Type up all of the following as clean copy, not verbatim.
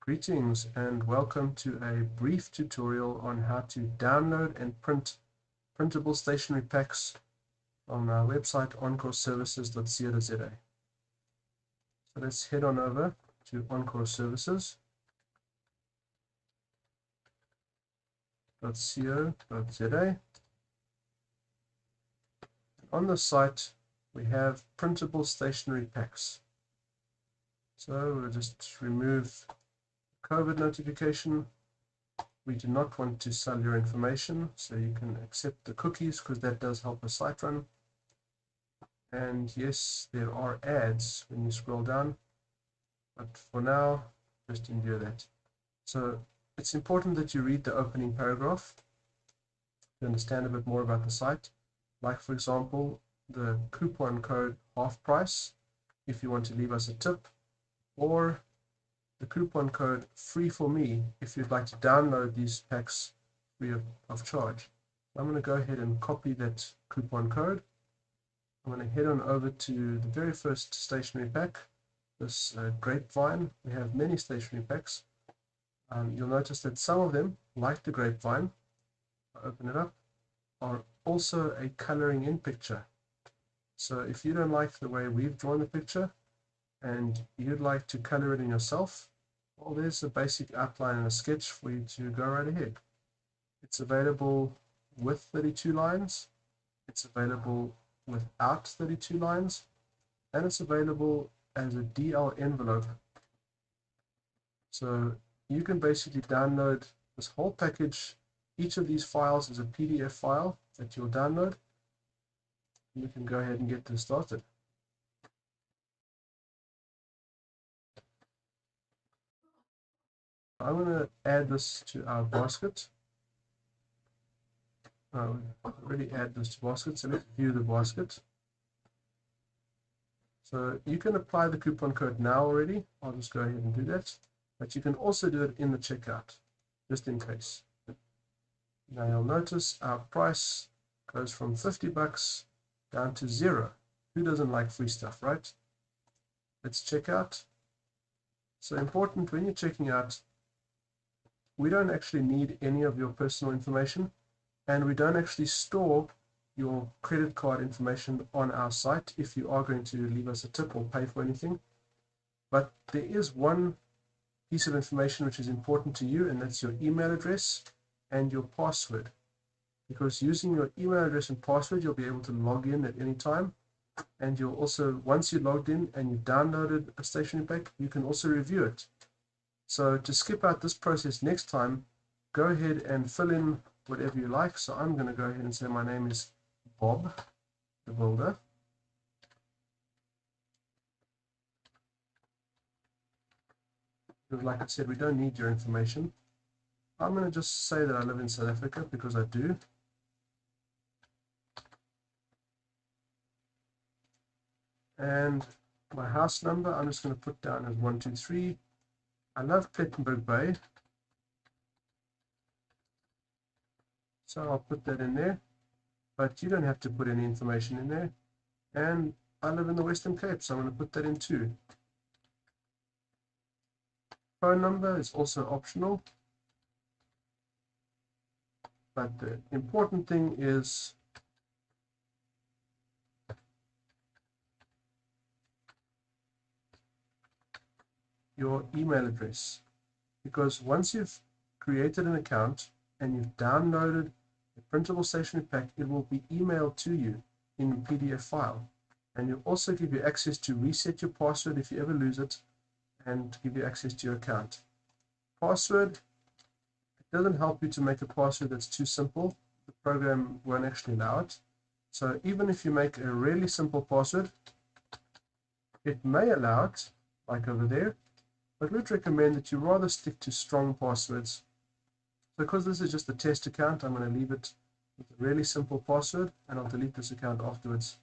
Greetings and welcome to a brief tutorial on how to download and print printable stationery packs on our website encoreservices.co.za. So let's head on over to encoreservices.co.za. On the site we have printable stationery packs. So we'll just remove COVID notification. We do not want to sell your information, so you can accept the cookies because that does help the site run. And yes, there are ads when you scroll down, but for now, just endure that. So it's important that you read the opening paragraph to understand a bit more about the site. Like, for example, the coupon code half price if you want to leave us a tip, or the coupon code free for me if you'd like to download these packs free of charge. I'm going to go ahead and copy that coupon code. I'm going to head on over to the very first stationery pack, this grapevine. We have many stationery packs. You'll notice that some of them, like the grapevine, I'll open it up, are also a coloring in picture. So if you don't like the way we've drawn the picture and you'd like to color it in yourself, well, there's a basic outline and a sketch for you to go right ahead. It's available with 32 lines, it's available without 32 lines, and it's available as a DL envelope. So you can basically download this whole package. Each of these files is a PDF file that you'll download. You can go ahead and get this started. I'm going to add this to our basket. We already add this to basket, so let's view the basket. So you can apply the coupon code now already. I'll just go ahead and do that. But you can also do it in the checkout, just in case. Now you'll notice our price goes from 50 bucks down to 0. Who doesn't like free stuff, right? Let's check out. So important when you're checking out, we don't actually need any of your personal information, and we don't actually store your credit card information on our site if you are going to leave us a tip or pay for anything. But there is one piece of information which is important to you, and that's your email address and your password. Because using your email address and password, you'll be able to log in at any time. And you'll also, once you logged in and you downloaded a stationery pack, you can also review it. So to skip out this process next time, go ahead and fill in whatever you like. So I'm going to go ahead and say my name is Bob, the builder. Because like I said, we don't need your information. I'm going to just say that I live in South Africa because I do. And my house number, I'm just going to put down as 123. I love Plettenberg Bay, so I'll put that in there, but you don't have to put any information in there. And I live in the Western Cape, so I'm going to put that in too. Phone number is also optional, but the important thing is your email address, because once you've created an account and you've downloaded the printable stationery pack, it will be emailed to you in a PDF file, and you'll also give you access to reset your password if you ever lose it, and give you access to your account. Password, it doesn't help you to make a password that's too simple. The program won't actually allow it. So even if you make a really simple password, it may allow it, like over there, but we'd recommend that you rather stick to strong passwords. Because this is just a test account, I'm going to leave it with a really simple password, and I'll delete this account afterwards.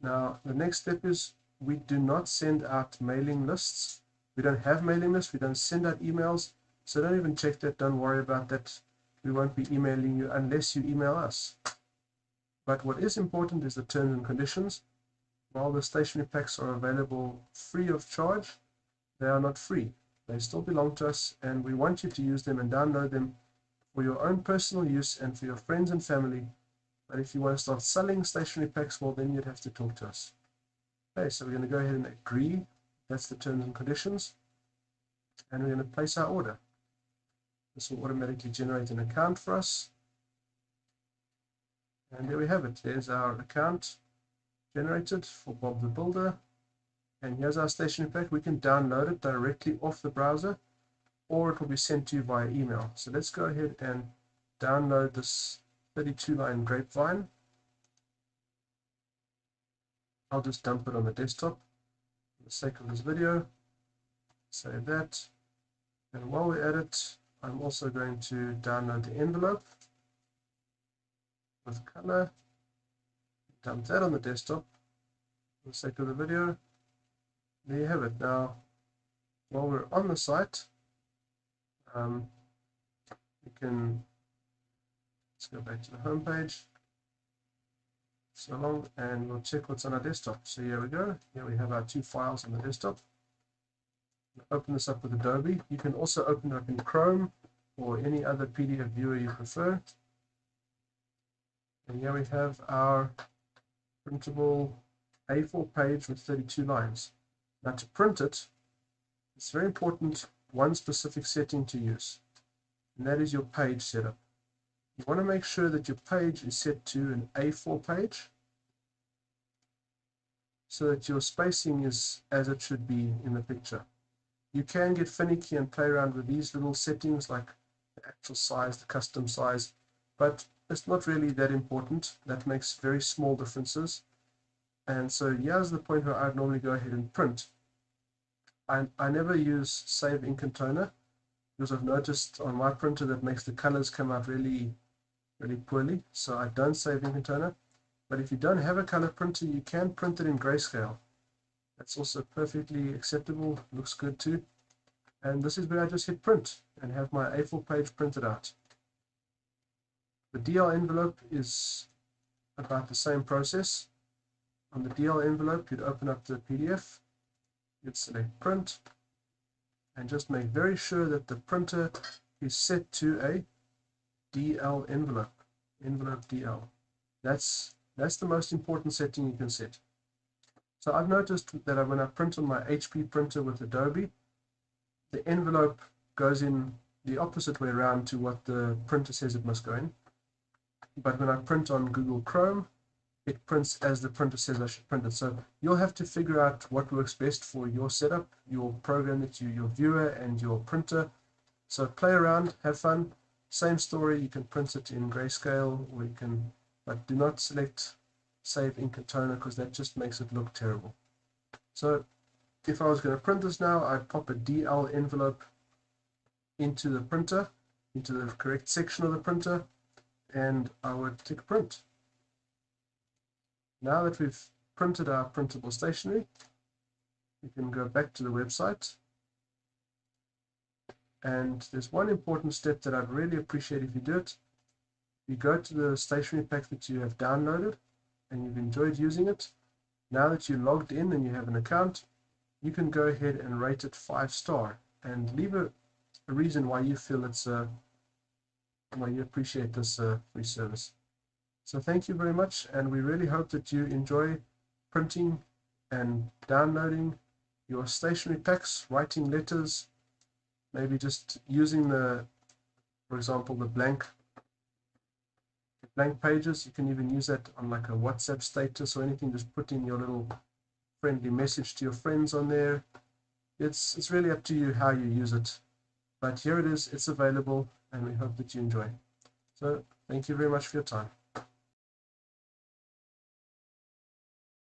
Now, the next step is we do not send out mailing lists. We don't have mailing lists. We don't send out emails. So don't even check that. Don't worry about that. We won't be emailing you unless you email us. But what is important is the terms and conditions. While the stationery packs are available free of charge, they are not free. They still belong to us, and we want you to use them and download them for your own personal use and for your friends and family. But if you want to start selling stationery packs, well, then you'd have to talk to us. Okay, so we're going to go ahead and agree. That's the terms and conditions. And we're going to place our order. This will automatically generate an account for us. And there we have it. There's our account generated for Bob the Builder. And here's our stationery pack. We can download it directly off the browser, or it will be sent to you via email. So let's go ahead and download this 32-line grapevine. I'll just dump it on the desktop for the sake of this video. Save that. And while we're at it, I'm also going to download the envelope with color. Dump that on the desktop for the sake of the video. There you have it. Now, while we're on the site, let's go back to the home page. So long, and we'll check what's on our desktop. So here we go. Here we have our 2 files on the desktop. Open this up with Adobe. You can also open it up in Chrome or any other PDF viewer you prefer. And here we have our printable A4 page with 32 lines. Now, to print it, it's very important one specific setting to use, and that is your page setup. You want to make sure that your page is set to an A4 page so that your spacing is as it should be in the picture. You can get finicky and play around with these little settings like the actual size, the custom size, but it's not really that important. That makes very small differences. And so here's the point where I'd normally go ahead and print. I never use Save Ink and Toner because I've noticed on my printer that makes the colors come out really poorly. So I don't save Ink and Toner. But if you don't have a color printer, you can print it in grayscale. That's also perfectly acceptable, looks good too. And this is where I just hit print and have my A4 page printed out. The DL envelope is about the same process. On the DL envelope, you'd open up the PDF, you'd select print, and just make very sure that the printer is set to a DL envelope, envelope DL. That's the most important setting you can set. So I've noticed that when I print on my HP printer with Adobe, the envelope goes in the opposite way around to what the printer says it must go in. But when I print on Google Chrome, it prints as the printer says I should print it. So you'll have to figure out what works best for your setup, your program your viewer and your printer. So play around, have fun. Same story, you can print it in grayscale, or you can, but do not select Save Ink and Toner because that just makes it look terrible. So if I was going to print this now, I'd pop a DL envelope into the printer, into the correct section of the printer, and I would click print. Now that we've printed our printable stationery, we can go back to the website. And there's one important step that I'd really appreciate if you do it. You go to the stationery pack that you have downloaded and you've enjoyed using it. Now that you're logged in and you have an account, you can go ahead and rate it 5-star and leave a reason why you feel why you appreciate this free service. So thank you very much, and we really hope that you enjoy printing and downloading your stationery packs, writing letters, maybe just using for example, the blank pages. You can even use that on like a WhatsApp status or anything. Just put in your little friendly message to your friends on there. It's really up to you how you use it. But here it is, it's available, and we hope that you enjoy. So thank you very much for your time.